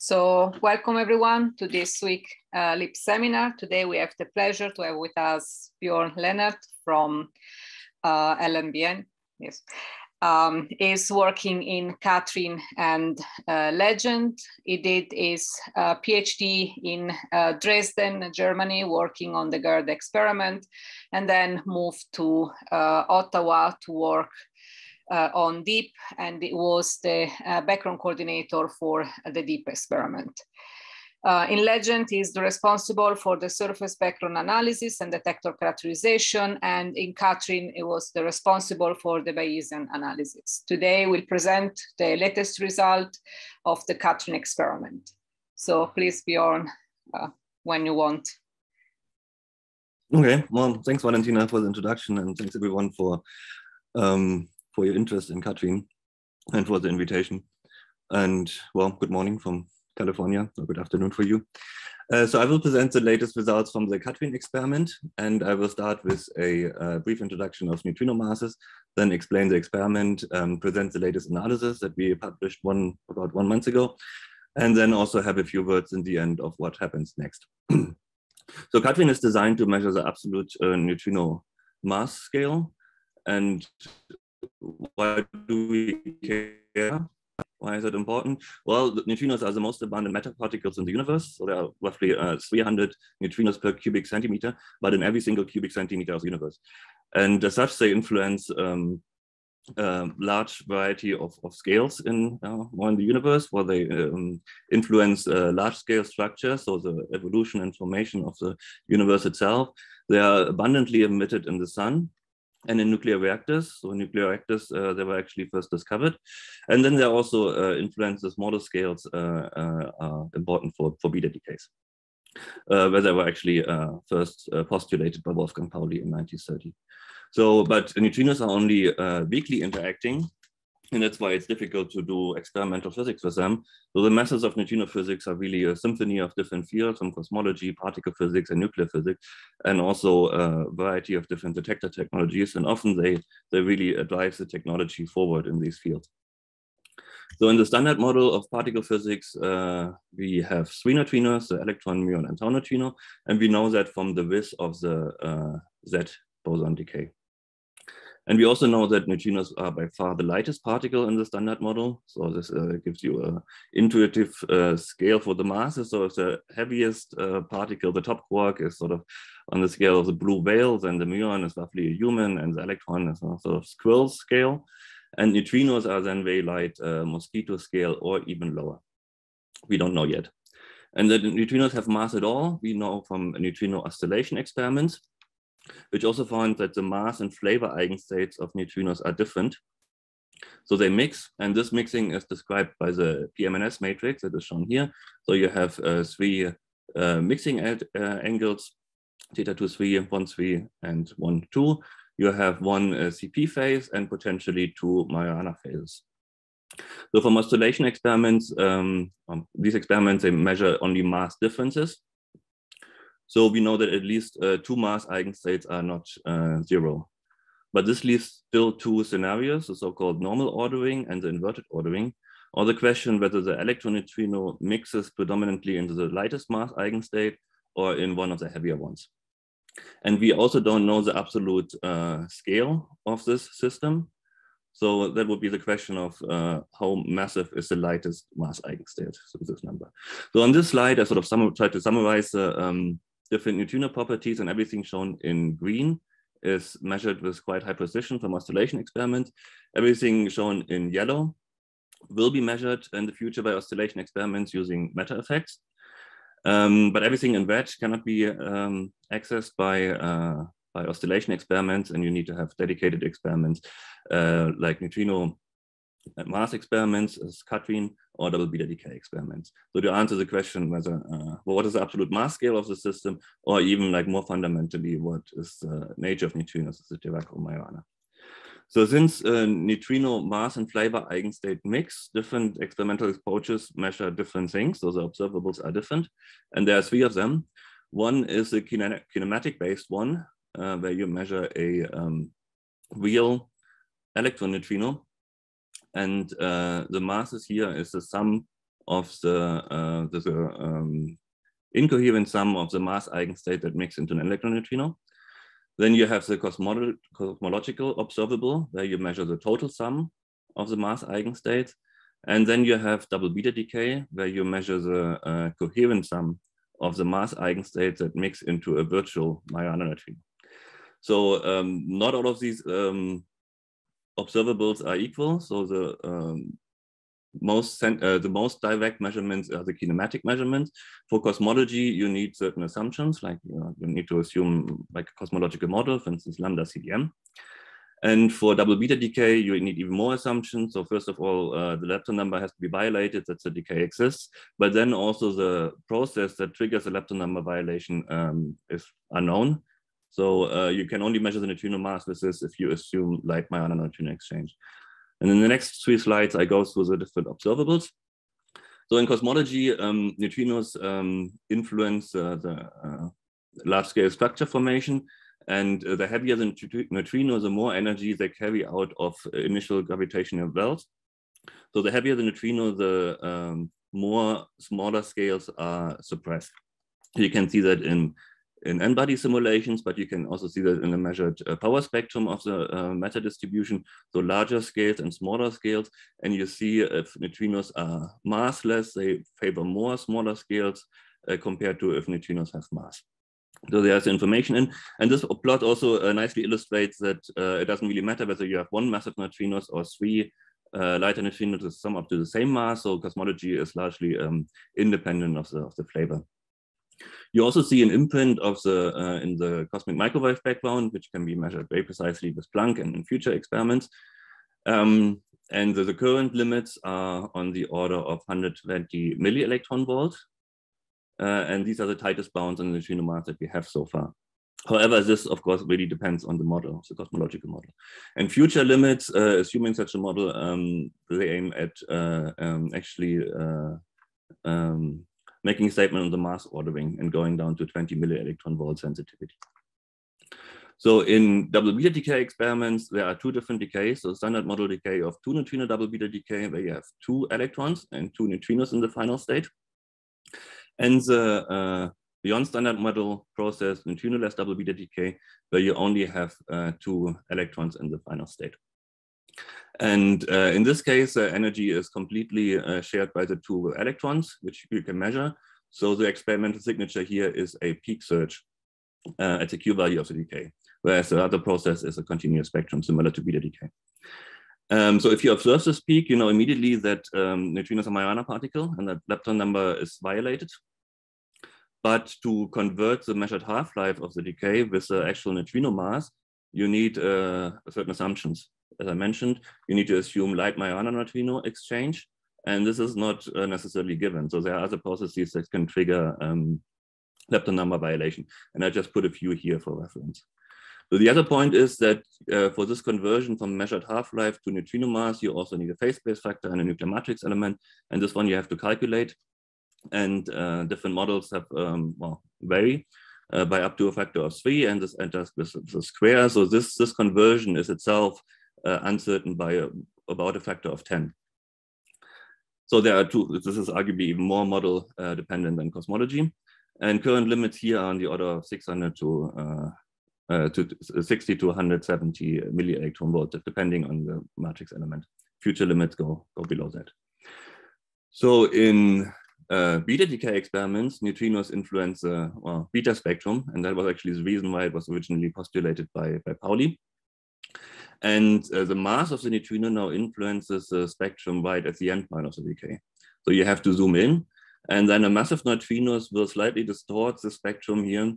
So welcome everyone to this week LIP seminar. Today we have the pleasure to have with us Bjoern Lehnert from LBNL. Yes. Is working in Katrin and Legend. He did his PhD in Dresden, Germany, working on the GERD experiment, and then moved to Ottawa to work on DEEP, and it was the background coordinator for the DEEP experiment. In Legend, he's responsible for the surface background analysis and detector characterization, and in Katrin, it was the responsible for the Bayesian analysis. Today, we'll present the latest result of the Katrin experiment. So please, Bjoern, when you want. Okay, well, thanks, Valentina, for the introduction, and thanks everyone for your interest in Katrin and for the invitation. And well, good morning from California, or good afternoon for you. So I will present the latest results from the Katrin experiment, and I will start with a brief introduction of neutrino masses, then explain the experiment, present the latest analysis that we published about 1 month ago, and then also have a few words in the end of what happens next. So Katrin is designed to measure the absolute neutrino mass scale. And why do we care? Why is it important? Well, the neutrinos are the most abundant matter particles in the universe. So there are roughly 300 neutrinos per cubic centimeter, but in every single cubic centimeter of the universe. And as such, they influence large variety of scales in the universe, where they influence large scale structures, so the evolution and formation of the universe itself. They are abundantly emitted in the sun and in nuclear reactors. So nuclear reactors, they were actually first discovered. And then they also influence the smaller scales are important for beta decays, where they were actually first postulated by Wolfgang Pauli in 1930. So, but neutrinos are only weakly interacting, and that's why it's difficult to do experimental physics with them. So the methods of neutrino physics are really a symphony of different fields, from cosmology, particle physics, and nuclear physics, and also a variety of different detector technologies. And often they really drive the technology forward in these fields. So in the standard model of particle physics, we have 3 neutrinos, the electron, muon, and tau neutrino, and we know that from the width of the Z boson decay. And we also know that neutrinos are by far the lightest particle in the standard model. So this gives you an intuitive scale for the masses. So if the heaviest particle, the top quark, is sort of on the scale of the blue whale, then the muon is roughly a human, and the electron is a sort of squirrel scale. And neutrinos are then very light, mosquito scale, or even lower. We don't know yet. And that neutrinos have mass at all, we know from neutrino oscillation experiments, which also found that the mass and flavor eigenstates of neutrinos are different. So they mix, and this mixing is described by the PMNS matrix that is shown here. So you have 3 mixing angles, theta 2, 3, 1, 3, and 1, 2. You have 1 CP phase and potentially 2 Majorana phases. So from oscillation experiments, these experiments, they measure only mass differences. So we know that at least 2 mass eigenstates are not 0. But this leaves still 2 scenarios, the so-called normal ordering and the inverted ordering, or the question whether the electron neutrino mixes predominantly into the lightest mass eigenstate or in one of the heavier ones. And we also don't know the absolute scale of this system. So that would be the question of how massive is the lightest mass eigenstate, so this number. So on this slide, I sort of try to summarize the different neutrino properties, and everything shown in green is measured with quite high precision from oscillation experiments. Everything shown in yellow will be measured in the future by oscillation experiments using meta effects. But everything in red cannot be accessed by oscillation experiments, and you need to have dedicated experiments like neutrino mass experiments as Katrin, or double beta decay experiments. So to answer the question whether, well, what is the absolute mass scale of the system, or even like more fundamentally, what is the nature of neutrinos, is it Dirac or Majorana? So since neutrino mass and flavor eigenstate mix, different experimental approaches measure different things. So the observables are different, and there are 3 of them. One is a kinematic based one, where you measure a real electron neutrino. And the masses here is the sum of the incoherent sum of the mass eigenstate that mix into an electron neutrino. Then you have the cosmological observable, where you measure the total sum of the mass eigenstates. And then you have double beta decay, where you measure the coherent sum of the mass eigenstates that mix into a virtual Majorana neutrino. So not all of these observables are equal. So the most direct measurements are the kinematic measurements. For cosmology, you need certain assumptions, like you need to assume like a cosmological model, for instance, lambda CDM. And for double beta decay, you need even more assumptions. So first of all, the lepton number has to be violated, that the decay exists. But then also the process that triggers the lepton number violation is unknown. So you can only measure the neutrino mass with this if you assume light Majorana neutrino exchange. And in the next 3 slides, I go through the different observables. So in cosmology, neutrinos influence the large-scale structure formation. And the heavier the neutrino, the more energy they carry out of initial gravitational wells. So the heavier the neutrino, the more smaller scales are suppressed. You can see that in n-body simulations, but you can also see that in the measured power spectrum of the matter distribution. So larger scales and smaller scales. And you see if neutrinos are massless, they favor more smaller scales compared to if neutrinos have mass. So there's information in, and this plot also nicely illustrates that it doesn't really matter whether you have 1 massive neutrinos or 3 lighter neutrinos that sum up to the same mass. So cosmology is largely independent of the flavor. You also see an imprint of the in the cosmic microwave background, which can be measured very precisely with Planck and in future experiments. And the current limits are on the order of 120 milli-electron volts. And these are the tightest bounds on the neutrino mass that we have so far. However, this, of course, really depends on the model, the cosmological model. And future limits, assuming such a model, they aim at making a statement on the mass ordering and going down to 20 milli-electron volt sensitivity. So in double beta decay experiments, there are 2 different decays. So standard model decay of 2 neutrino double beta decay, where you have 2 electrons and 2 neutrinos in the final state. And the beyond standard model process, Neutrinoless double beta decay, where you only have 2 electrons in the final state. And in this case, energy is completely shared by the 2 electrons, which you can measure. So the experimental signature here is a peak surge at the Q value of the decay, whereas the other process is a continuous spectrum similar to beta decay. So if you observe this peak, you know immediately that neutrinos are Majorana particle and that lepton number is violated. But to convert the measured half-life of the decay with the actual neutrino mass, you need certain assumptions. As I mentioned, you need to assume light Majorana neutrino exchange, and this is not necessarily given. So there are other processes that can trigger lepton number violation, and I just put a few here for reference. So the other point is that for this conversion from measured half-life to neutrino mass, you also need a phase space factor and a nuclear matrix element, and this one you have to calculate. And different models have vary by up to a factor of 3, and this enters with the square. So this conversion is itself uncertain by about a factor of 10. So there are 2. This is arguably even more model dependent than cosmology. And current limits here are on the order of 600 to 60 to 170 milli-electron volts, depending on the matrix element. Future limits go below that. So in beta decay experiments, neutrinos influence beta spectrum, and that was actually the reason why it was originally postulated by Pauli. And the mass of the neutrino now influences the spectrum right at the endpoint of the decay. So you have to zoom in, and then a massive neutrinos will slightly distort the spectrum here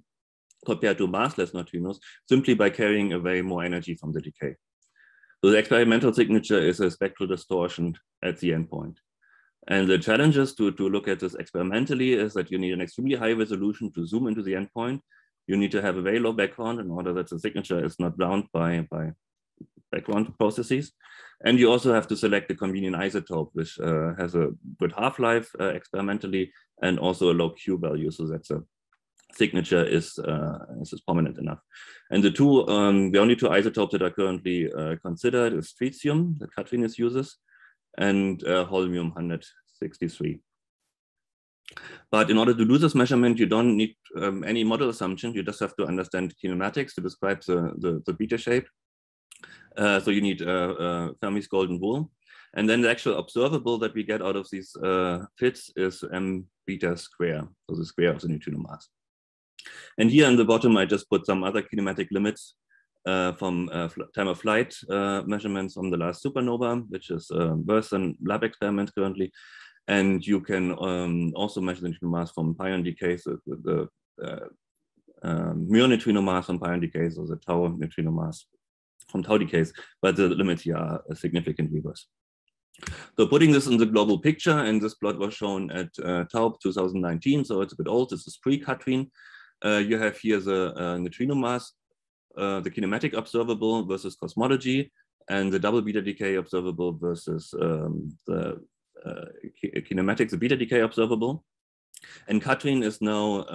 compared to massless neutrinos simply by carrying away more energy from the decay. So the experimental signature is a spectral distortion at the endpoint. And the challenges to look at this experimentally is that you need an extremely high resolution to zoom into the endpoint. You need to have a very low background in order that the signature is not drowned by background processes. And you also have to select a convenient isotope, which has a good half-life experimentally, and also a low Q value, so that the signature is prominent enough. And the only 2 isotopes that are currently considered is tritium that Katrin uses, and holmium 163. But in order to do this measurement, you don't need any model assumption. You just have to understand kinematics to describe the beta shape. So you need Fermi's golden rule. And then the actual observable that we get out of these fits is m beta square, so the square of the neutrino mass. And here in the bottom, I just put some other kinematic limits from time of flight measurements from the last supernova, which is worse than lab experiments currently. And you can also measure the neutrino mass from pion decays, the Muir neutrino mass from pion decays, or the tau neutrino mass from tau decays, but the limits here are significantly worse. So putting this in the global picture, and this plot was shown at TAUB 2019, so it's a bit old. This is pre-Katrin. You have here the neutrino mass, the kinematic observable versus cosmology, and the double beta decay observable versus the kinematics, the beta decay observable. And Katrin is now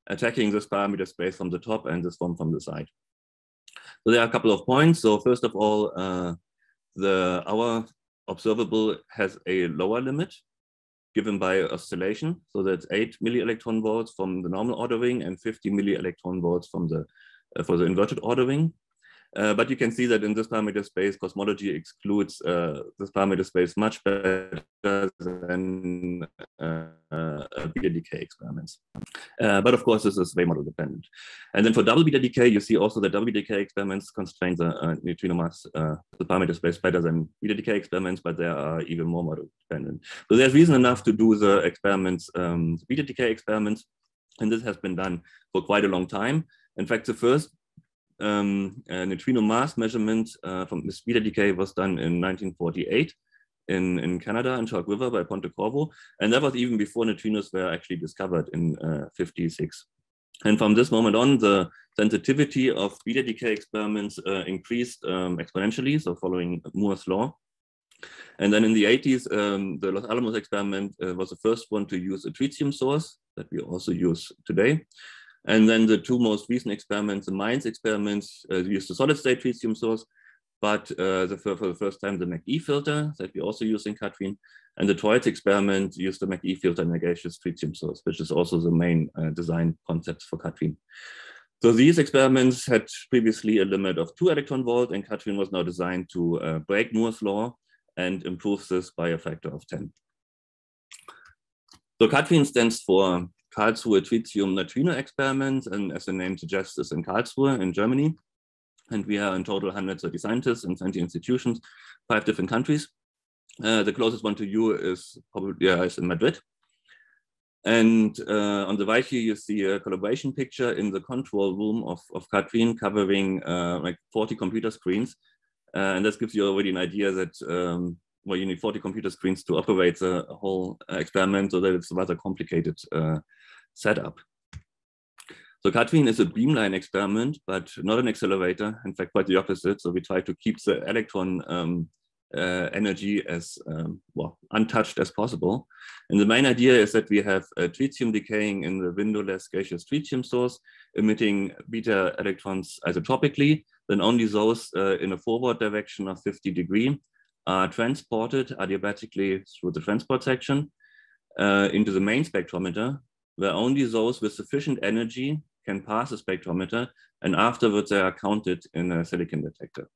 attacking this parameter space from the top and this one from the side. So there are a couple of points. So first of all, our observable has a lower limit given by oscillation. So that's 8 milli-electron volts from the normal ordering and 50 milli-electron volts from the for the inverted ordering. But you can see that in this parameter space, cosmology excludes this parameter space much better than beta decay experiments. But of course, this is way model dependent. And then for double beta decay, you see also that double beta decay experiments constrain the neutrino mass, the parameter space better than beta decay experiments, but they are even more model dependent. So there's reason enough to do the experiments, beta decay experiments, and this has been done for quite a long time. In fact, the first neutrino mass measurement from this beta decay was done in 1948 in Canada, in Chalk River by Pontecorvo. And that was even before neutrinos were actually discovered in 56. And from this moment on, the sensitivity of beta decay experiments increased exponentially, so following Moore's law. And then in the 80s, the Los Alamos experiment was the first one to use a tritium source that we also use today. And then the two most recent experiments, the Mainz experiments, used the solid state tritium source, but for the first time, the McE filter that we also use in Katrin. And the Troitz experiment used the McE filter and a gaseous tritium source, which is also the main design concepts for Katrin. So these experiments had previously a limit of 2 electron volt, and Katrin was now designed to break Moore's law and improve this by a factor of 10. So Katrin stands for Karlsruhe Tritium Neutrino experiments, and as the name suggests, is in Karlsruhe in Germany. And we are in total 130 scientists in 20 institutions, 5 different countries. The closest one to you is probably is in Madrid. And on the right here, you see a collaboration picture in the control room of Katrin, covering like 40 computer screens. And this gives you already an idea that well, you need 40 computer screens to operate the whole experiment, so that it's a rather complicated setup. So Katrin is a beamline experiment, but not an accelerator. In fact, quite the opposite. So we try to keep the electron energy as well, untouched as possible. And the main idea is that we have tritium decaying in the windowless gaseous tritium source, emitting beta electrons isotropically. Then only those in a forward direction of 50 degrees are transported adiabatically through the transport section into the main spectrometer, where only those with sufficient energy can pass the spectrometer, and afterwards they are counted in a silicon detector.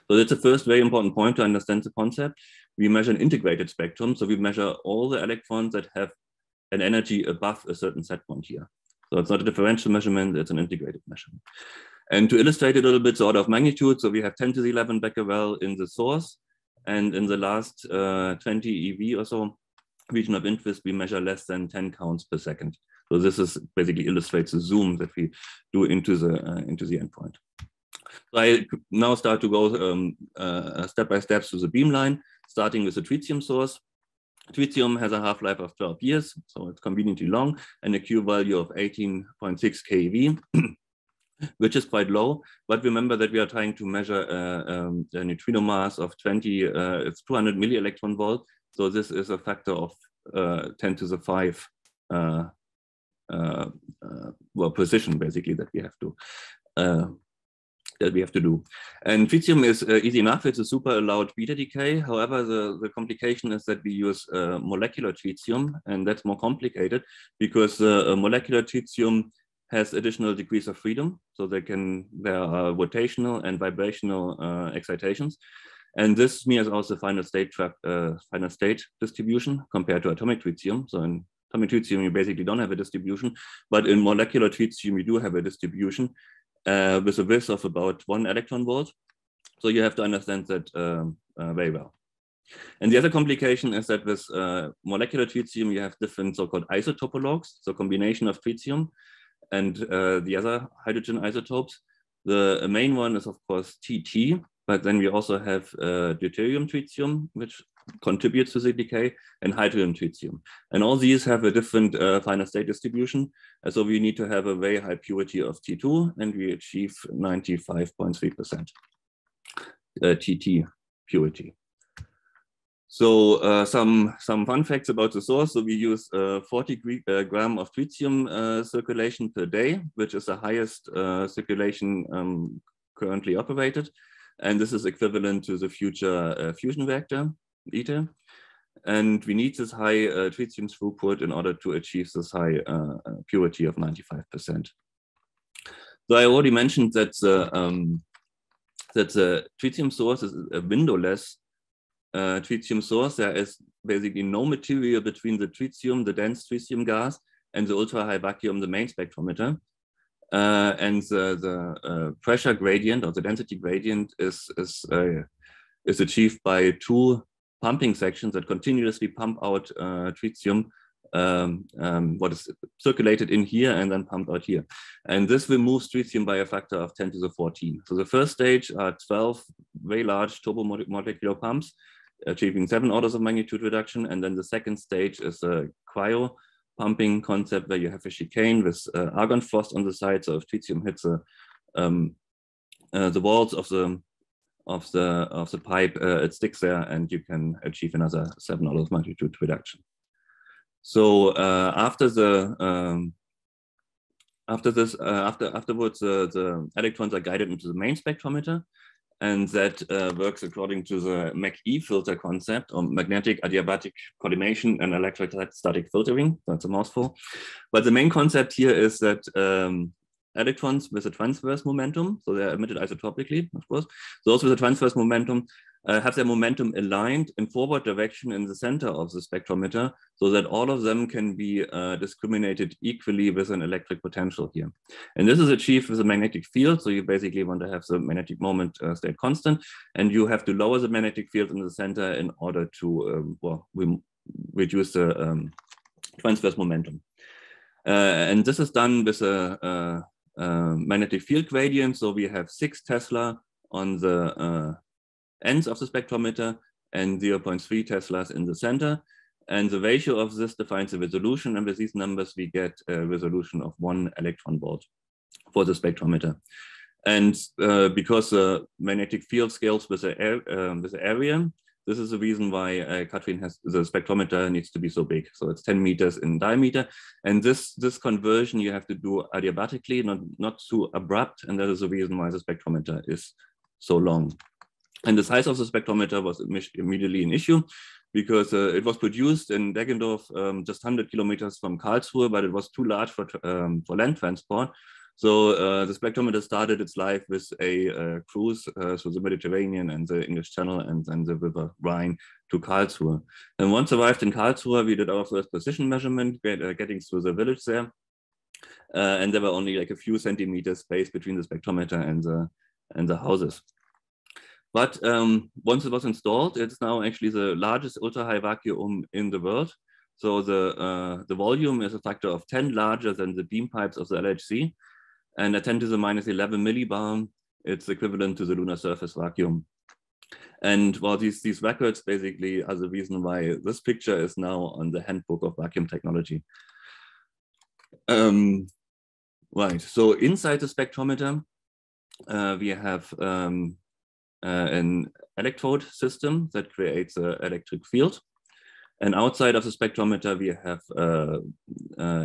So that's the first very important point to understand the concept. We measure an integrated spectrum, so we measure all the electrons that have an energy above a certain set point here. So it's not a differential measurement, it's an integrated measurement. And to illustrate it a little bit, the order of magnitude, so we have 10 to the 11 becquerel in the source, and in the last 20 EV or so, region of interest, we measure less than 10 counts per second. So this is basically illustrates the zoom that we do into the endpoint. So I now start to go step by step through the beamline, starting with the tritium source. Tritium has a half-life of 12 years, so it's conveniently long, and a Q value of 18.6 keV, which is quite low. But remember that we are trying to measure a neutrino mass of 200 milli-electron volt. So this is a factor of 10 to the 5 well, precision, basically, that we have to that we have to do. And tritium is easy enough. It's a super allowed beta decay. However, the complication is that we use molecular tritium, and that's more complicated because molecular tritium has additional degrees of freedom. So there are rotational and vibrational excitations. And this mirrors also final state distribution compared to atomic tritium. So in atomic tritium, you basically don't have a distribution, but in molecular tritium, you do have a distribution with a width of about 1 electron volt. So you have to understand that very well. And the other complication is that with molecular tritium, you have different so-called isotopologues, so combination of tritium and the other hydrogen isotopes. The main one is, of course, TT, but then we also have deuterium tritium, which contributes to the decay, and hydrogen tritium. And all these have a different final state distribution. And so we need to have a very high purity of T2, and we achieve 95.3% TT purity. So some fun facts about the source. So we use 40 gram of tritium circulation per day, which is the highest circulation currently operated. And this is equivalent to the future fusion reactor, ITER. And we need this high tritium throughput in order to achieve this high purity of 95%. So I already mentioned that the tritium source is a windowless tritium source. There is basically no material between the tritium, the dense tritium gas, and the ultra-high vacuum, the main spectrometer. And the pressure gradient or the density gradient is achieved by 2 pumping sections that continuously pump out tritium, what is circulated in here and then pumped out here. And this removes tritium by a factor of 10 to the 14. So the first stage are 12 very large turbomolecular pumps, achieving 7 orders of magnitude reduction. And then the second stage is a cryo pumping concept where you have a chicane with argon frost on the side. So if tritium hits the walls of the pipe, it sticks there, and you can achieve another 7 orders of magnitude reduction. So afterwards, the electrons are guided into the main spectrometer, and that works according to the MAC-E filter concept, or magnetic adiabatic collimation and electrostatic filtering. That's a mouthful. But the main concept here is that electrons with a transverse momentum, so they're emitted isotopically, of course, those with a transverse momentum have their momentum aligned in forward direction in the center of the spectrometer, so that all of them can be discriminated equally with an electric potential here. And this is achieved with a magnetic field. So you basically want to have the magnetic moment stay constant, and you have to lower the magnetic field in the center in order to reduce the transverse momentum. And this is done with a magnetic field gradient. So we have 6 Tesla on the ends of the spectrometer and 0.3 Teslas in the center. And the ratio of this defines the resolution. And with these numbers, we get a resolution of 1 electron volt for the spectrometer. And because the magnetic field scales with the area, this is the reason why Katrin has the spectrometer needs to be so big. So it's 10 meters in diameter. And this conversion you have to do adiabatically, not too abrupt. And that is the reason why the spectrometer is so long. And the size of the spectrometer was immediately an issue, because it was produced in Deggendorf, just 100 kilometers from Karlsruhe, but it was too large for land transport. So the spectrometer started its life with a cruise through the Mediterranean and the English Channel and then the River Rhine to Karlsruhe. And once arrived in Karlsruhe, we did our first precision measurement, getting through the village there. And there were only like a few centimeters space between the spectrometer and the houses. But once it was installed, it's now actually the largest ultra-high vacuum in the world. So the volume is a factor of 10 larger than the beam pipes of the LHC. And at 10 to the minus 11 millibar, it's equivalent to the lunar surface vacuum. And well, these records basically are the reason why this picture is now on the handbook of vacuum technology. Right, so inside the spectrometer, we have an electrode system that creates an electric field. And outside of the spectrometer, we have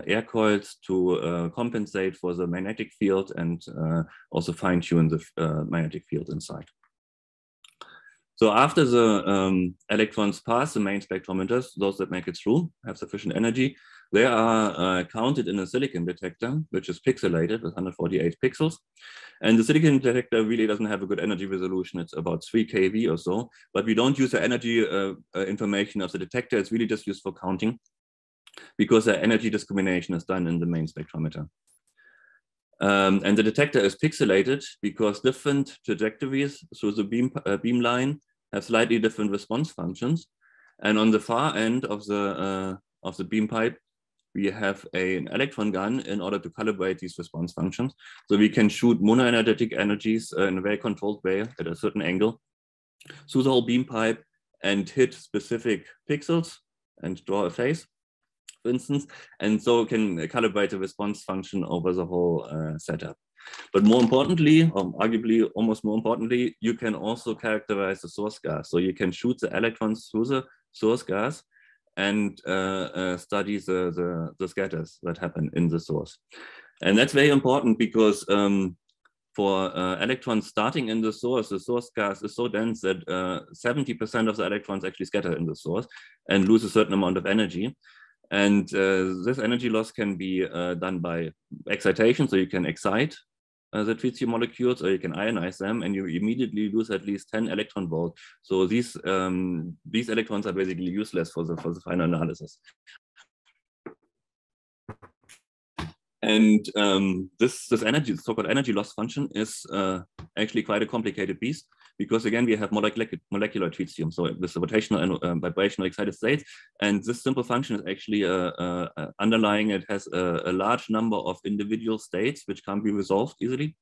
air coils to compensate for the magnetic field and also fine tune the magnetic field inside. So after the electrons pass the main spectrometers, those that make it through have sufficient energy, they are counted in a silicon detector, which is pixelated with 148 pixels. And the silicon detector really doesn't have a good energy resolution. It's about 3 kV or so, but we don't use the energy information of the detector. It's really just used for counting because the energy discrimination is done in the main spectrometer. And the detector is pixelated because different trajectories through the beamline have slightly different response functions. And on the far end of the beam pipe, we have an electron gun in order to calibrate these response functions. So we can shoot monoenergetic energies in a very controlled way at a certain angle through the whole beam pipe and hit specific pixels and draw a phase, for instance, and so can calibrate the response function over the whole setup. But more importantly, or arguably almost more importantly, you can also characterize the source gas. So you can shoot the electrons through the source gas and study the scatters that happen in the source. And that's very important because for electrons starting in the source gas is so dense that 70% of the electrons actually scatter in the source and lose a certain amount of energy. And this energy loss can be done by excitation, so you can excite the tritium molecules, or you can ionize them, and you immediately lose at least 10 electron volts. So these electrons are basically useless for the final analysis. And this energy, so-called energy loss function, is actually quite a complicated beast because again we have molecular tritium, so with the rotational and vibrational excited states, and this simple function is actually underlying it has a large number of individual states which can't be resolved easily,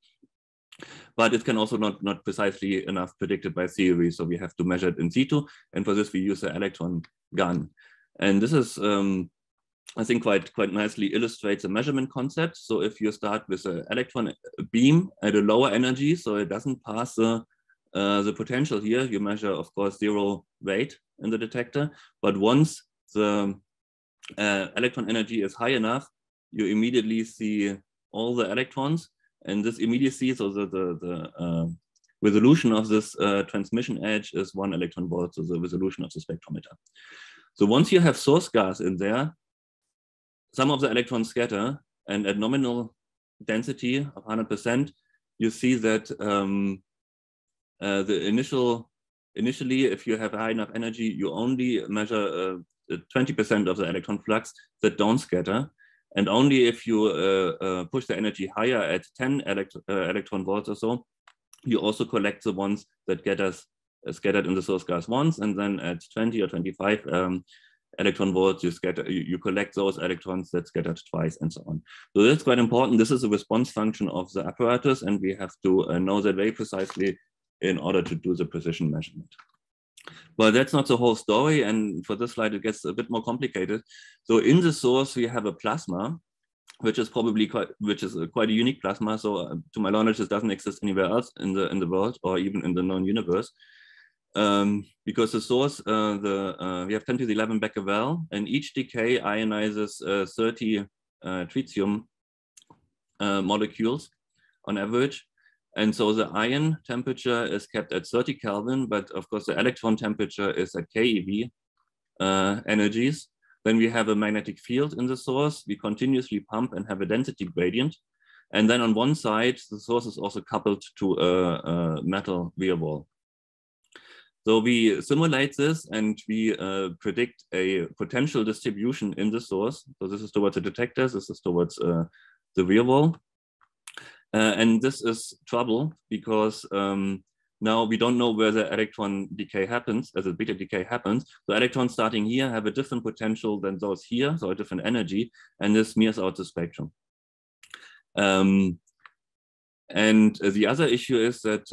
but it can also not precisely enough predicted by theory, so we have to measure it in situ, and for this we use an electron gun, and this is I think quite nicely illustrates the measurement concept. So if you start with an electron beam at a lower energy, so it doesn't pass the potential here, you measure, of course, 0 weight in the detector. But once the electron energy is high enough, you immediately see all the electrons. And this immediacy, so the resolution of this transmission edge is 1 electron volt, so the resolution of the spectrometer. So once you have source gas in there, some of the electrons scatter, and at nominal density of 100%, you see that initially, if you have high enough energy, you only measure 20% of the electron flux that don't scatter. And only if you push the energy higher at 10 electron volts or so, you also collect the ones that get us scattered in the source gas once, and then at 20 or 25 electron volts, you collect those electrons that scattered twice, and so on. So that's quite important. This is a response function of the apparatus, and we have to know that very precisely in order to do the precision measurement. But that's not the whole story, and for this slide it gets a bit more complicated. So in the source we have a plasma, which is probably quite a unique plasma. So to my knowledge, this doesn't exist anywhere else in the world or even in the known universe. Because the source, we have 10 to the 11 becquerel, and each decay ionizes 30 tritium molecules on average. And so the ion temperature is kept at 30 Kelvin, but of course the electron temperature is at keV energies. Then we have a magnetic field in the source. We continuously pump and have a density gradient. And then on one side, the source is also coupled to a metal rear wall. So we simulate this and we predict a potential distribution in the source. So this is towards the detectors, this is towards the rear wall. And this is trouble because now we don't know where the electron decay happens, as a beta decay happens. So electrons starting here have a different potential than those here, so a different energy, and this smears out the spectrum. And the other issue is that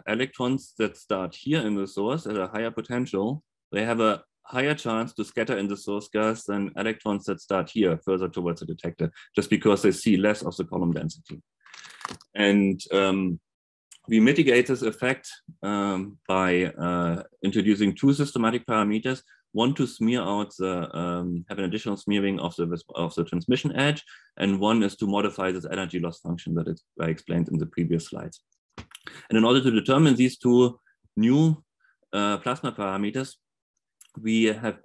electrons that start here in the source at a higher potential, they have a higher chance to scatter in the source gas than electrons that start here further towards the detector, just because they see less of the column density. And we mitigate this effect by introducing two systematic parameters. One to smear out the, have an additional smearing of the transmission edge, and one is to modify this energy loss function that I explained in the previous slides. And in order to determine these two new plasma parameters, we have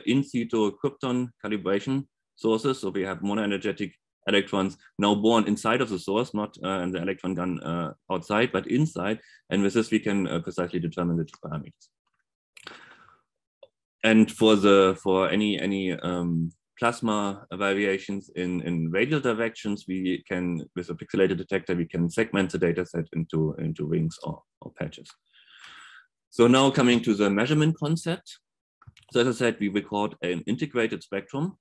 in situ krypton calibration sources. So we have monoenergetic electrons now born inside of the source, not in the electron gun outside, but inside. And with this, we can precisely determine the two parameters. And for any plasma variations in radial directions, we can, with a pixelated detector, we can segment the data set into rings or patches. So now coming to the measurement concept. So as I said, we record an integrated spectrum,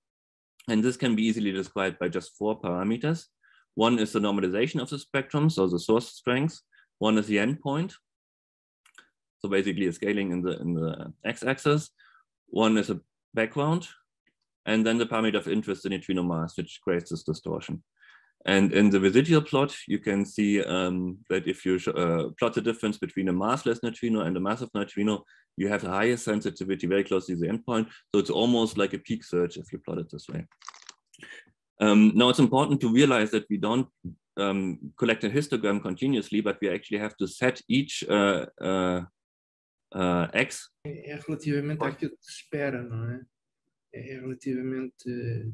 and this can be easily described by just 4 parameters. One is the normalization of the spectrum, so the source strength. One is the endpoint, so basically a scaling in the x-axis. One is a background, and then the parameter of interest, the neutrino mass, which creates this distortion. And in the residual plot, you can see that if you plot the difference between a massless neutrino and a massive neutrino, you have the highest sensitivity very close to the endpoint. So it's almost like a peak search if you plot it this way. Now it's important to realize that we don't collect a histogram continuously, but we actually have to set each X. É relativamente àquilo que se espera, não é? É relativamente.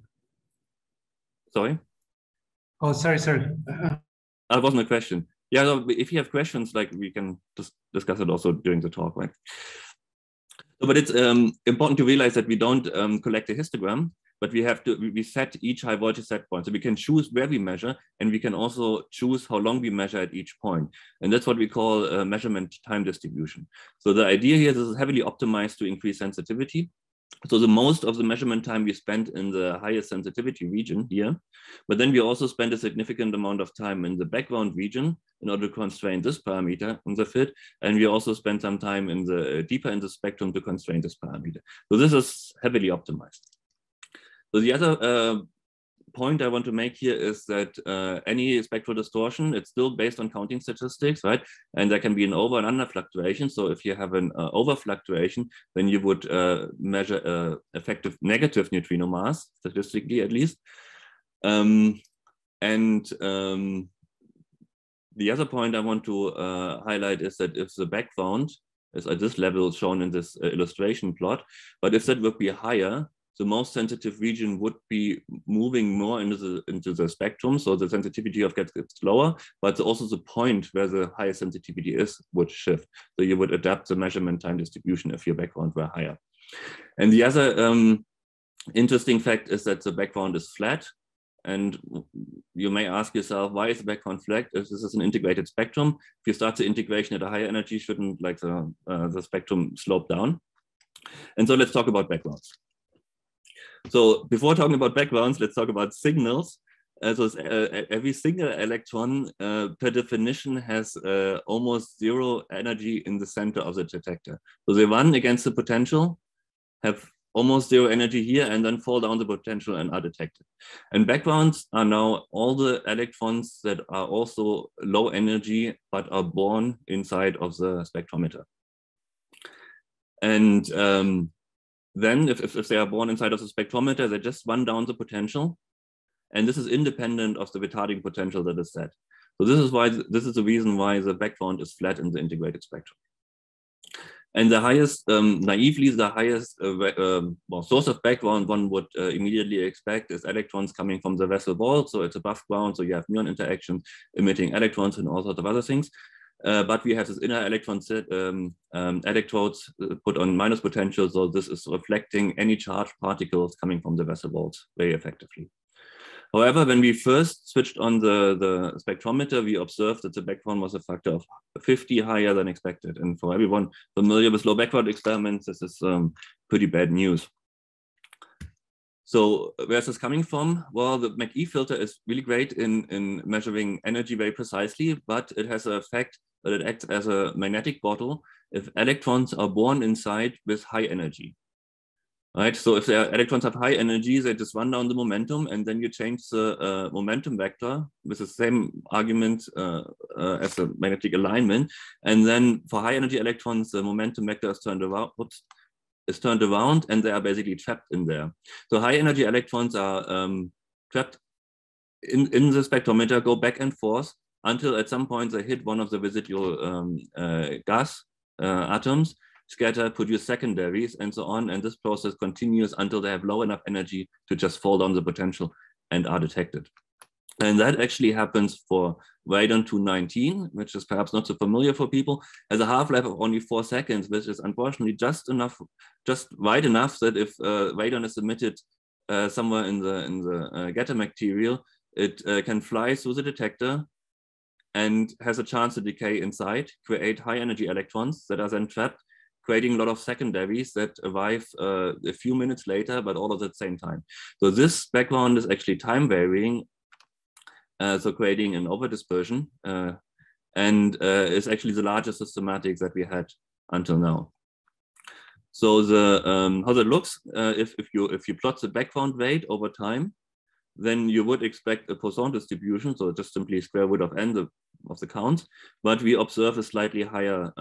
Sorry? Oh, sorry. That wasn't a question. Yeah, so if you have questions, like we can just discuss it also during the talk, right? So, but it's important to realize that we don't collect a histogram, but we set each high voltage set point. So we can choose where we measure, and we can also choose how long we measure at each point. And that's what we call measurement time distribution. So the idea here is this is heavily optimized to increase sensitivity. So the most of the measurement time we spend in the highest sensitivity region here, but then we also spend a significant amount of time in the background region in order to constrain this parameter in the fit. And we also spend some time in the deeper in the spectrum to constrain this parameter. So this is heavily optimized. So the other point I want to make here is that any spectral distortion, it's still based on counting statistics, right? And there can be an over and under fluctuation. So if you have an over fluctuation, then you would measure effective negative neutrino mass, statistically at least. The other point I want to highlight is that if the background is at this level shown in this illustration plot, but if that would be higher, the most sensitive region would be moving more into the spectrum. So the sensitivity of gets lower, but also the point where the highest sensitivity is would shift. So you would adapt the measurement time distribution if your background were higher. And the other interesting fact is that the background is flat. And you may ask yourself, why is the background flat if this is an integrated spectrum? If you start the integration at a higher energy, shouldn't like the spectrum slope down? And so let's talk about backgrounds. So before talking about backgrounds, let's talk about signals. Every single electron, per definition, has almost zero energy in the center of the detector. So they run against the potential, have almost zero energy here, and then fall down the potential and are detected. And backgrounds are now all the electrons that are also low energy, but are born inside of the spectrometer. And then if they are born inside of the spectrometer, they just run down the potential. And this is independent of the retarding potential that is set. So this is the reason why the background is flat in the integrated spectrum. And the highest, naively, the highest source of background one would immediately expect is electrons coming from the vessel wall. So it's above ground, so you have muon interactions emitting electrons and all sorts of other things. But we have this inner electron set, electrodes put on minus potential, so this is reflecting any charged particles coming from the vessel walls very effectively. However, when we first switched on the spectrometer, we observed that the background was a factor of 50 higher than expected. And for everyone familiar with low background experiments, this is pretty bad news. So where's this coming from? Well, the McE filter is really great in measuring energy very precisely, but it has an effect that it acts as a magnetic bottle if electrons are born inside with high energy. right? So if the electrons have high energy, they just run down the momentum, and then you change the momentum vector with the same argument as the magnetic alignment. And then for high energy electrons, the momentum vector is turned around. Is turned around, and they are basically trapped in there. So high energy electrons are trapped in the spectrometer, go back and forth until at some point they hit one of the residual gas atoms, scatter, produce secondaries, and so on. And this process continues until they have low enough energy to just fall down the potential and are detected. And that actually happens for radon-219, which is perhaps not so familiar for people, has a half-life of only 4 seconds, which is unfortunately just right enough that if radon is emitted somewhere in the getter material, it can fly through the detector and has a chance to decay inside, create high energy electrons that are then trapped, creating a lot of secondaries that arrive a few minutes later, but all at the same time. So this background is actually time varying, so creating an overdispersion, and is actually the largest systematic that we had until now. So the how that looks, if you plot the background rate over time, then you would expect a Poisson distribution, so just simply square root of n of the count, but we observe a slightly higher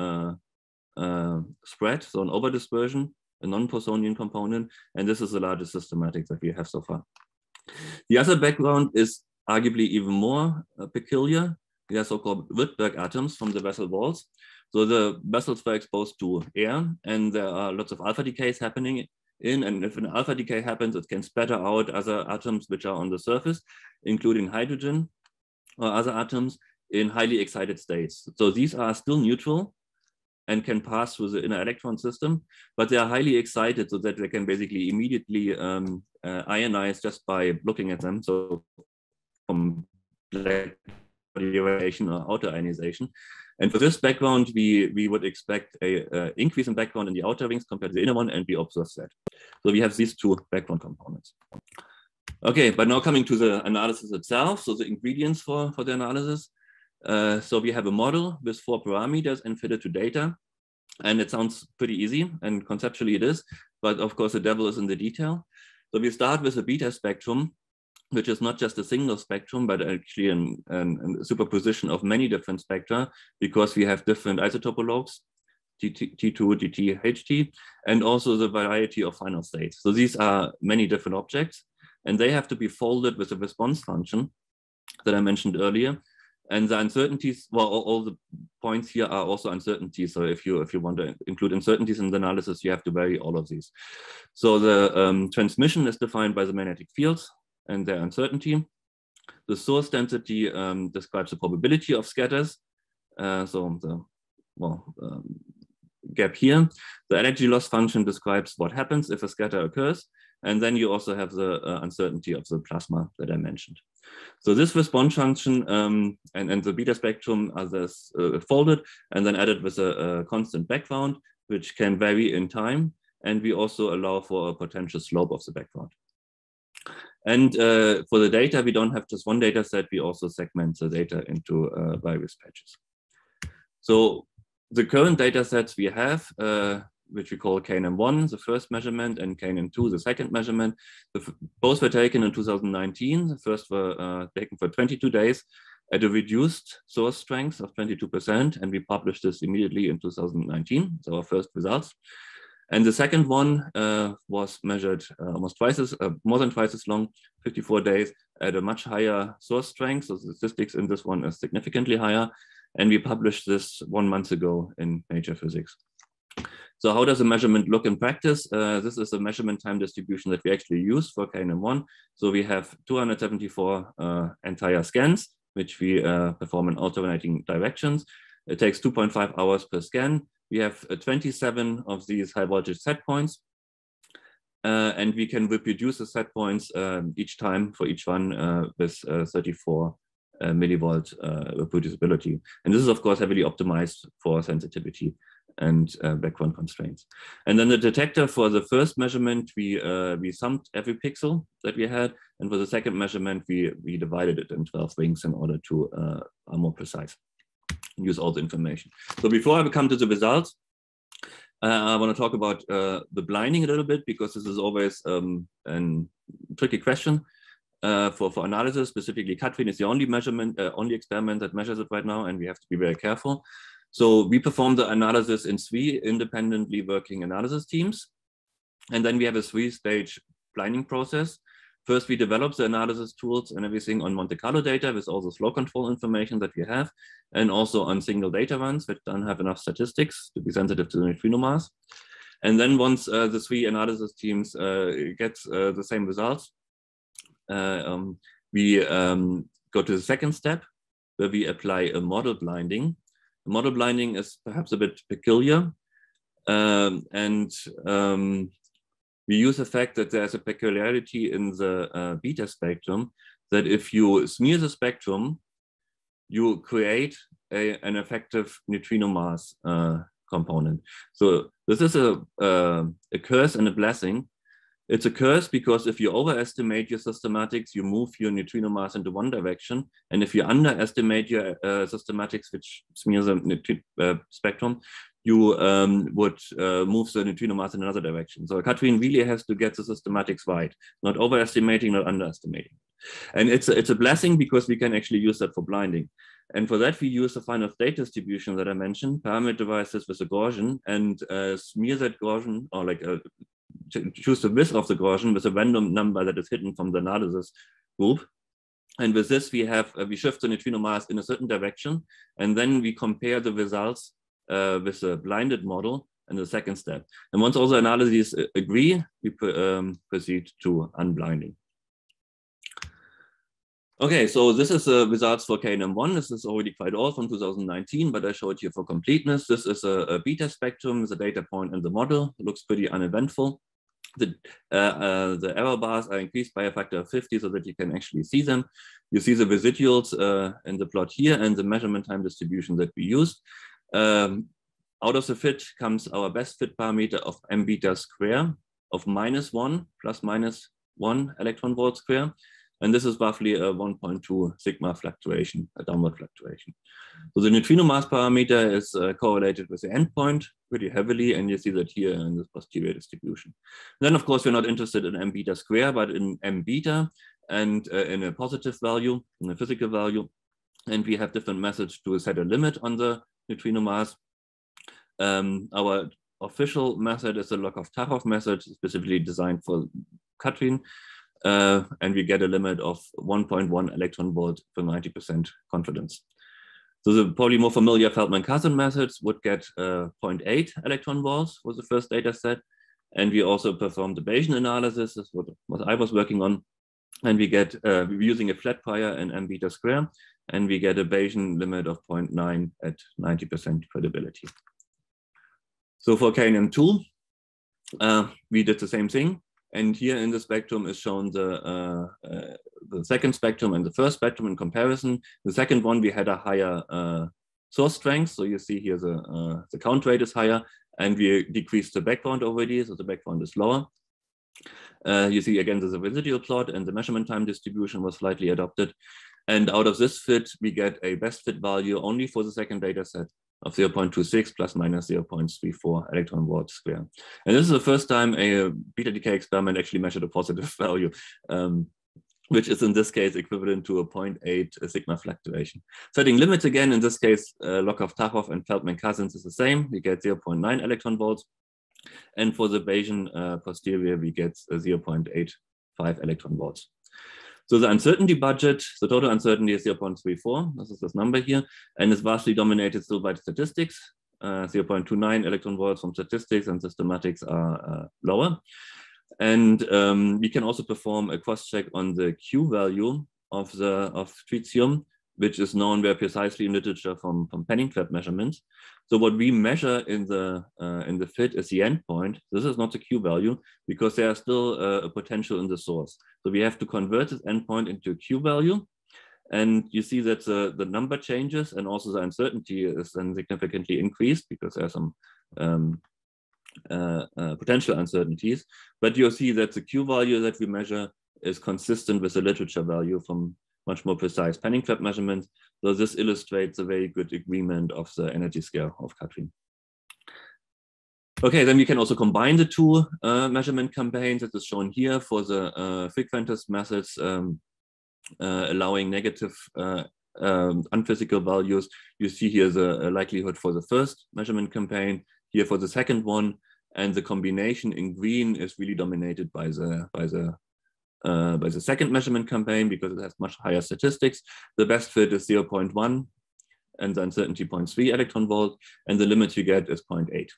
spread, so an overdispersion, a non-Poissonian component, and this is the largest systematic that we have so far. The other background is arguably even more peculiar. They are so-called Rydberg atoms from the vessel walls. So the vessels were exposed to air, and there are lots of alpha decays happening and if an alpha decay happens, it can spatter out other atoms which are on the surface, including hydrogen or other atoms in highly excited states. So these are still neutral and can pass through the inner electron system, but they are highly excited so that they can basically immediately ionize just by looking at them. So from black radiation or outer ionization. And for this background, we would expect a increase in background in the outer rings compared to the inner one, and we observe that. So we have these two background components. Okay, but now coming to the analysis itself, so the ingredients for the analysis. So we have a model with 4 parameters and fit it to data. And it sounds pretty easy, and conceptually it is, but of course the devil is in the detail. So we start with a beta spectrum, which is not just a single spectrum, but actually a superposition of many different spectra, because we have different isotopologues, T2, DT, HT, and also the variety of final states. So these are many different objects, and they have to be folded with a response function that I mentioned earlier. And the uncertainties, well, all the points here are also uncertainties. So if you want to include uncertainties in the analysis, you have to vary all of these. So the transmission is defined by the magnetic fields and their uncertainty. The source density describes the probability of scatters. So the gap here. The energy loss function describes what happens if a scatter occurs. And then you also have the uncertainty of the plasma that I mentioned. So this response function and the beta spectrum are this, folded and then added with a constant background, which can vary in time. And we also allow for a potential slope of the background. And for the data, we don't have just one data set, we also segment the data into various patches. So the current data sets we have, which we call KNM1, the first measurement, and KNM2, the second measurement. Both were taken in 2019. The first were taken for 22 days at a reduced source strength of 22%, and we published this immediately in 2019, so our first results. And the second one was measured almost twice as, more than twice as long, 54 days, at a much higher source strength. So the statistics in this one is significantly higher, and we published this 1 month ago in Nature Physics. So how does a measurement look in practice? This is a measurement time distribution that we actually use for KNM1. So we have 274 entire scans, which we perform in alternating directions. It takes 2.5 hours per scan. We have 27 of these high voltage set points. And we can reproduce the set points each time for each one with 34 millivolt reproducibility. And this is, of course, heavily optimized for sensitivity and background constraints. And then the detector, for the first measurement, we summed every pixel that we had. And for the second measurement, we divided it in 12 rings in order to are more precise, use all the information. So before I come to the results, I want to talk about the blinding a little bit, because this is always a tricky question for analysis. Specifically, Katrin is the only only experiment that measures it right now, and we have to be very careful. So we perform the analysis in 3 independently working analysis teams. And then we have a 3-stage blinding process. First, we develop the analysis tools and everything on Monte Carlo data with all the flow control information that we have, and also on single data runs that don't have enough statistics to be sensitive to the neutrino mass. And then once the 3 analysis teams get the same results, we go to the second step, where we apply a model blinding. Model blinding is perhaps a bit peculiar, we use the fact that there's a peculiarity in the beta spectrum, that if you smear the spectrum, you create an effective neutrino mass component. So this is a curse and a blessing. It's a curse because if you overestimate your systematics, you move your neutrino mass into one direction. And if you underestimate your systematics, which smears the spectrum, you would move the neutrino mass in another direction. So Katrin really has to get the systematics right, not overestimating, not underestimating. And it's a blessing because we can actually use that for blinding. And for that, we use the final state distribution that I mentioned, parameterize this with a Gaussian, and smear that Gaussian, or like choose the width of the Gaussian with a random number that is hidden from the analysis group. And with this, we shift the neutrino mass in a certain direction, and then we compare the results with a blinded model in the second step. And once all the analyses agree, we proceed to unblinding. Okay, so this is the results for KNM1. This is already quite old from 2019, but I showed you for completeness. This is a beta spectrum with a data point in the model. It looks pretty uneventful. The error bars are increased by a factor of 50 so that you can actually see them. You see the residuals in the plot here and the measurement time distribution that we use. Out of the fit comes our best fit parameter of m beta square of -1 plus -1 electron volt square. And this is roughly a 1.2 sigma fluctuation, a downward fluctuation. So the neutrino mass parameter is correlated with the endpoint pretty heavily, and you see that here in this posterior distribution. Then, of course, we're not interested in m beta square, but in m beta and in a positive value, in a physical value. And we have different methods to set a limit on the neutrino mass. Our official method is the Log-of-Tahoff method, specifically designed for Katrin. And we get a limit of 1.1 electron volt for 90% confidence. So the probably more familiar Feldman-Cousin methods would get 0.8 electron volts for the first data set. And we also performed the Bayesian analysis, that's what I was working on. And we get, we're using a flat prior and m beta square, and we get a Bayesian limit of 0.9 at 90% credibility. So for KNM2, we did the same thing. And here in the spectrum is shown the second spectrum and the first spectrum in comparison. The second one, we had a higher source strength. So you see here the count rate is higher, and we decreased the background already. So the background is lower. You see again, there's a residual plot, and the measurement time distribution was slightly adopted. And out of this fit, we get a best fit value only for the second data set of 0.26 plus minus 0.34 electron volt square. And this is the first time a beta decay experiment actually measured a positive value, which is in this case equivalent to a 0.8 sigma fluctuation. Setting limits again, in this case, Log-of-Tahoff and Feldman-Cousins is the same. We get 0.9 electron volts. And for the Bayesian posterior, we get 0.85 electron volts. So the uncertainty budget, the total uncertainty is 0.34. This is this number here, and it's vastly dominated still by statistics. 0.29 electron volts from statistics, and systematics are lower. And we can also perform a cross-check on the Q value of tritium, which is known very precisely in literature from panning trap measurements. So what we measure in the fit is the endpoint. This is not the Q value because there is still a potential in the source. So we have to convert this endpoint into a Q value. And you see that the number changes, and also the uncertainty is then significantly increased because there are some potential uncertainties. But you'll see that the Q value that we measure is consistent with the literature value from much more precise panning trap measurements. So this illustrates a very good agreement of the energy scale of Katrin. Okay, then we can also combine the two measurement campaigns that is shown here for the frequentist methods, allowing negative unphysical values. You see here the likelihood for the first measurement campaign, here for the second one, and the combination in green is really dominated by the second measurement campaign because it has much higher statistics. The best fit is 0.1 and the uncertainty 0.3 electron volt, and the limit you get is 0.8.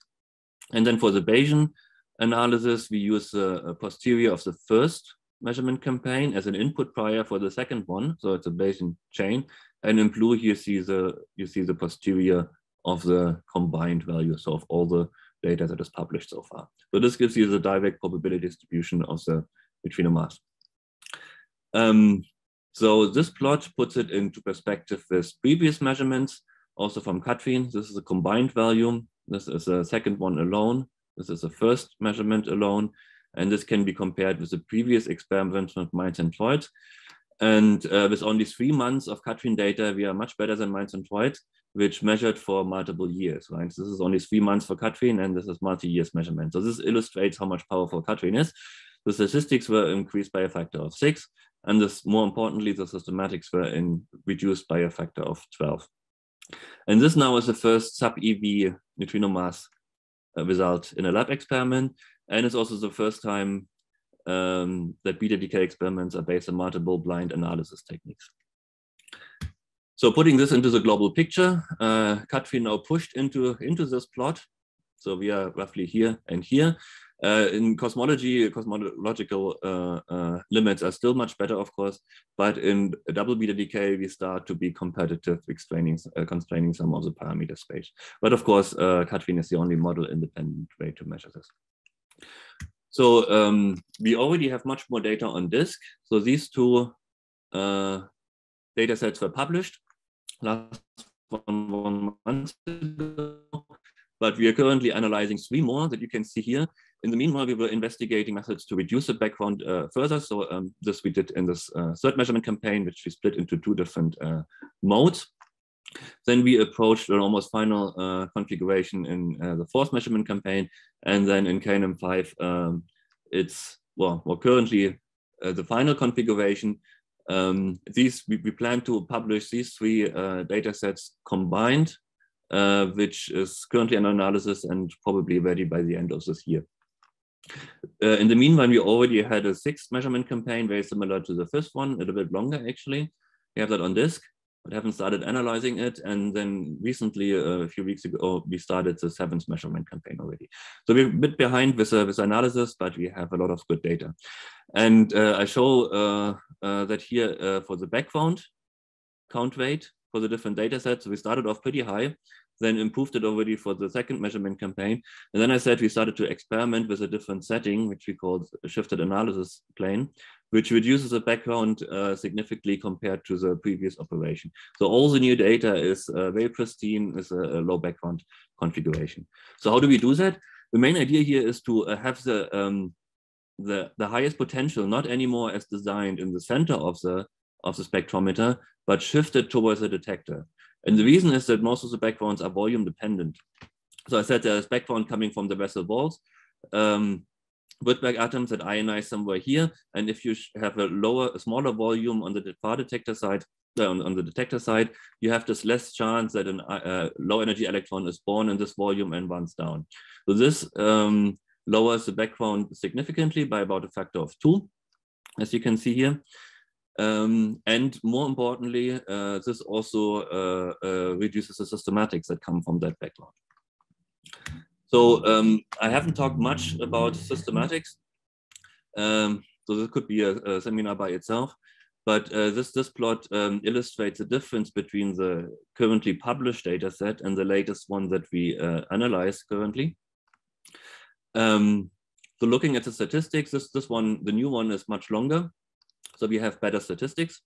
And then for the Bayesian analysis, we use the posterior of the first measurement campaign as an input prior for the second one. So it's a Bayesian chain. And in blue, you see the posterior of the combined value, so of all the data that is published so far. So this gives you the direct probability distribution of the neutrino mass. So this plot puts it into perspective with previous measurements, also from Katrin. This is a combined value. This is a second one alone. This is a first measurement alone. And this can be compared with the previous experiment with Mainz and Voigt. And with only 3 months of Katrin data, we are much better than Mainz and Voigt, which measured for multiple years, right? So this is only 3 months for Katrin, and this is multi-years measurement. So this illustrates how much powerful Katrin is. The statistics were increased by a factor of 6, and this, more importantly, the systematics were reduced by a factor of 12. And this now is the first sub-EV neutrino mass result in a lab experiment, and it's also the first time that beta decay experiments are based on multiple blind analysis techniques. So putting this into the global picture, Katrin now pushed into this plot. So we are roughly here and here. In cosmology, cosmological limits are still much better, of course, but in double beta decay, we start to be competitive, constraining some of the parameter space. But of course, Katrin is the only model-independent way to measure this. So we already have much more data on disk. So these two data sets were published last 1 month ago, but we are currently analyzing 3 more that you can see here. In the meanwhile, we were investigating methods to reduce the background further. So this we did in this third measurement campaign, which we split into 2 different modes. Then we approached an almost final configuration in the fourth measurement campaign. And then in KNM5, it's, well, currently the final configuration. We plan to publish these 3 data sets combined, which is currently under analysis and probably ready by the end of this year. In the meanwhile, we already had a 6th measurement campaign, very similar to the 5th one, a little bit longer actually. We have that on disk, but haven't started analyzing it. And then recently, a few weeks ago, we started the 7th measurement campaign already. So we're a bit behind with analysis, but we have a lot of good data. And I show that here for the background count rate for the different data sets. We started off pretty high, then improved it already for the 2nd measurement campaign. And then I said we started to experiment with a different setting, which we called a shifted analysis plane, which reduces the background significantly compared to the previous operation. So all the new data is very pristine with a low background configuration. So how do we do that? The main idea here is to have the highest potential, not anymore as designed in the center of the spectrometer, but shifted towards the detector. And the reason is that most of the backgrounds are volume dependent. So I said there's background coming from the vessel walls, Rydberg atoms that ionize somewhere here. And if you have a smaller volume on the far detector side, on the detector side, you have this less chance that a low energy electron is born in this volume and runs down. So this lowers the background significantly by about a factor of 2, as you can see here. And more importantly, this also reduces the systematics that come from that background. So I haven't talked much about systematics. So this could be a seminar by itself, but this plot illustrates the difference between the currently published data set and the latest one that we analyze currently. So looking at the statistics, this one, the new one, is much longer. So we have better statistics.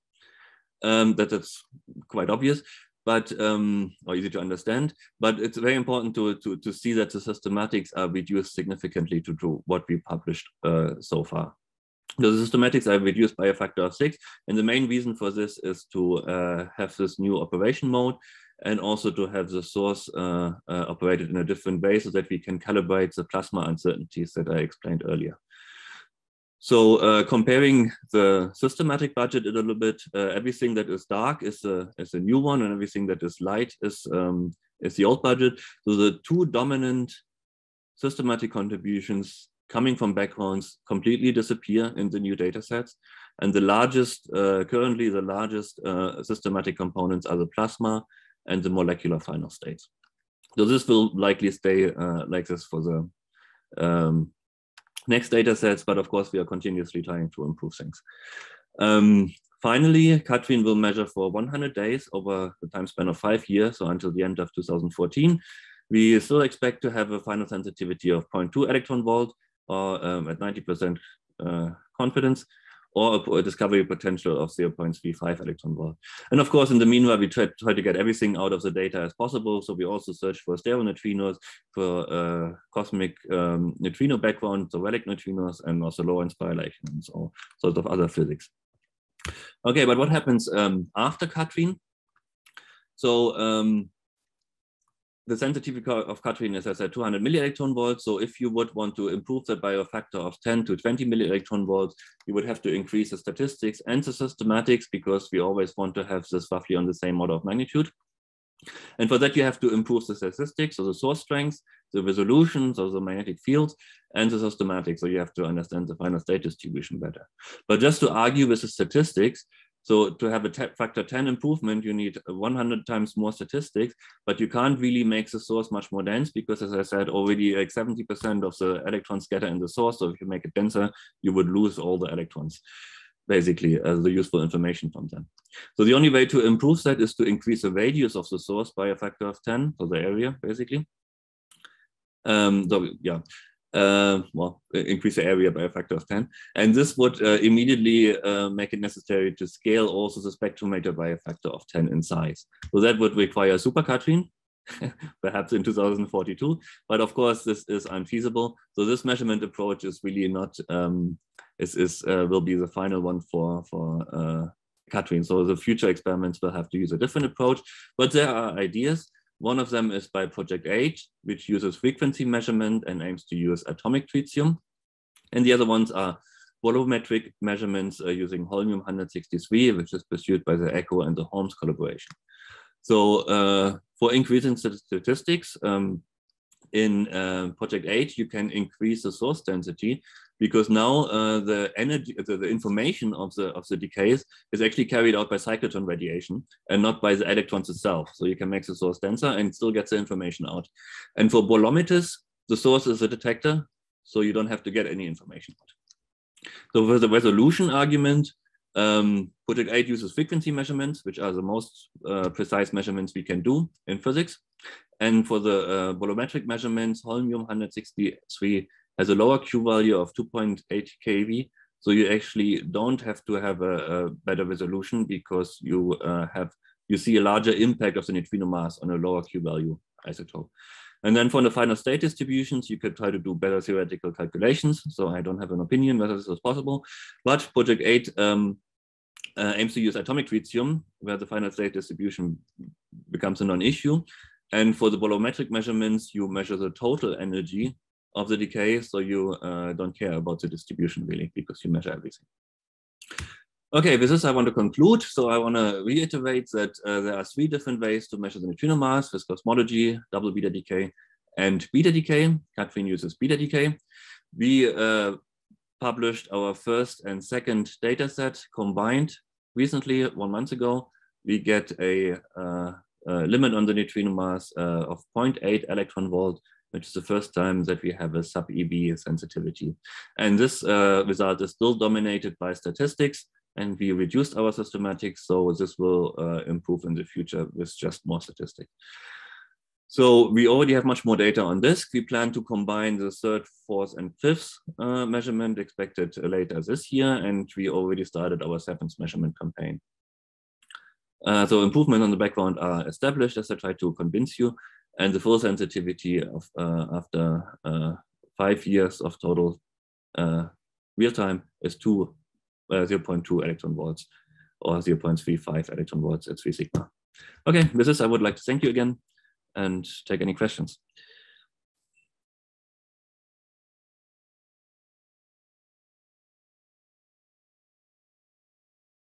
That's quite obvious, but or easy to understand. But it's very important to see that the systematics are reduced significantly to what we published so far. The systematics are reduced by a factor of 6, and the main reason for this is to have this new operation mode. and also to have the source operated in a different way so that we can calibrate the plasma uncertainties that I explained earlier. So comparing the systematic budget a little bit, everything that is dark is a new one, and everything that is light is the old budget. So the two dominant systematic contributions coming from backgrounds completely disappear in the new data sets. And the largest, currently the largest systematic components are the plasma and the molecular final states. So this will likely stay like this for the next data sets, but of course we are continuously trying to improve things. Finally, Katrin will measure for 100 days over the time span of 5 years, so until the end of 2014. We still expect to have a final sensitivity of 0.2 electron volt, or at 90% confidence, or a discovery potential of 0.35 electron volt. And of course, in the meanwhile, we try to get everything out of the data as possible. So we also search for stereo neutrinos, for cosmic neutrino background, so relic neutrinos, and also Lorentz correlation, and so sorts of other physics. Okay, but what happens after Katrin? So the sensitivity of Katrin is, as I said, 200 millielectron volts. So if you would want to improve that by a factor of 10 to 20 millielectron volts, you would have to increase the statistics and the systematics, because we always want to have this roughly on the same order of magnitude. And for that, you have to improve the statistics, so the source strength, the resolution, so the magnetic field, and the systematics. So you have to understand the final state distribution better. But just to argue with the statistics, so to have a factor 10 improvement, you need 100 times more statistics, but you can't really make the source much more dense, because, as I said, already like 70% of the electrons scatter in the source. So if you make it denser, you would lose all the electrons, basically, as the useful information from them. So the only way to improve that is to increase the radius of the source by a factor of 10, so the area, basically. Well, increase the area by a factor of 10. And this would immediately make it necessary to scale also the spectrometer by a factor of 10 in size. So that would require super Katrin, perhaps in 2042. But of course, this is unfeasible. So this measurement approach is really not, will be the final one for Katrin. So the future experiments will have to use a different approach, but there are ideas. One of them is by Project 8, which uses frequency measurement and aims to use atomic tritium. And the other ones are volumetric measurements using holmium-163, which is pursued by the ECHO and the Holmes collaboration. So for increasing statistics, in Project 8, you can increase the source density, because now the energy, the information of the decays is actually carried out by cyclotron radiation and not by the electrons itself. So you can make the source denser and still get the information out. And for bolometers, the source is a detector, so you don't have to get any information out. So for the resolution argument, Project 8 uses frequency measurements, which are the most precise measurements we can do in physics. And for the bolometric measurements, holmium-163 has a lower Q value of 2.8 keV. So you actually don't have to have a better resolution, because you see a larger impact of the neutrino mass on a lower Q value isotope. And then for the final state distributions, you could try to do better theoretical calculations. So I don't have an opinion whether this is possible, but Project 8 aims to use atomic tritium, where the final state distribution becomes a non-issue. And for the bolometric measurements, you measure the total energy of the decay, so you don't care about the distribution really, because you measure everything. Okay, with this I want to conclude. So I want to reiterate that there are 3 different ways to measure the neutrino mass: with cosmology, double beta decay, and beta decay. Katrin uses beta decay. We published our first and second data set combined recently, 1 month ago. We get a limit on the neutrino mass of 0.8 electron volt, which is the first time that we have a sub-EV sensitivity. And this result is still dominated by statistics, and we reduced our systematics, so this will improve in the future with just more statistics. So we already have much more data on this. We plan to combine the 3rd, 4th, and 5th measurement expected later this year, and we already started our 7th measurement campaign. So improvements on the background are established, as I tried to convince you, and the full sensitivity of after 5 years of total real time is 0.2 electron volts, or 0.35 electron volts at 3 sigma. Okay, with this, I would like to thank you again and take any questions.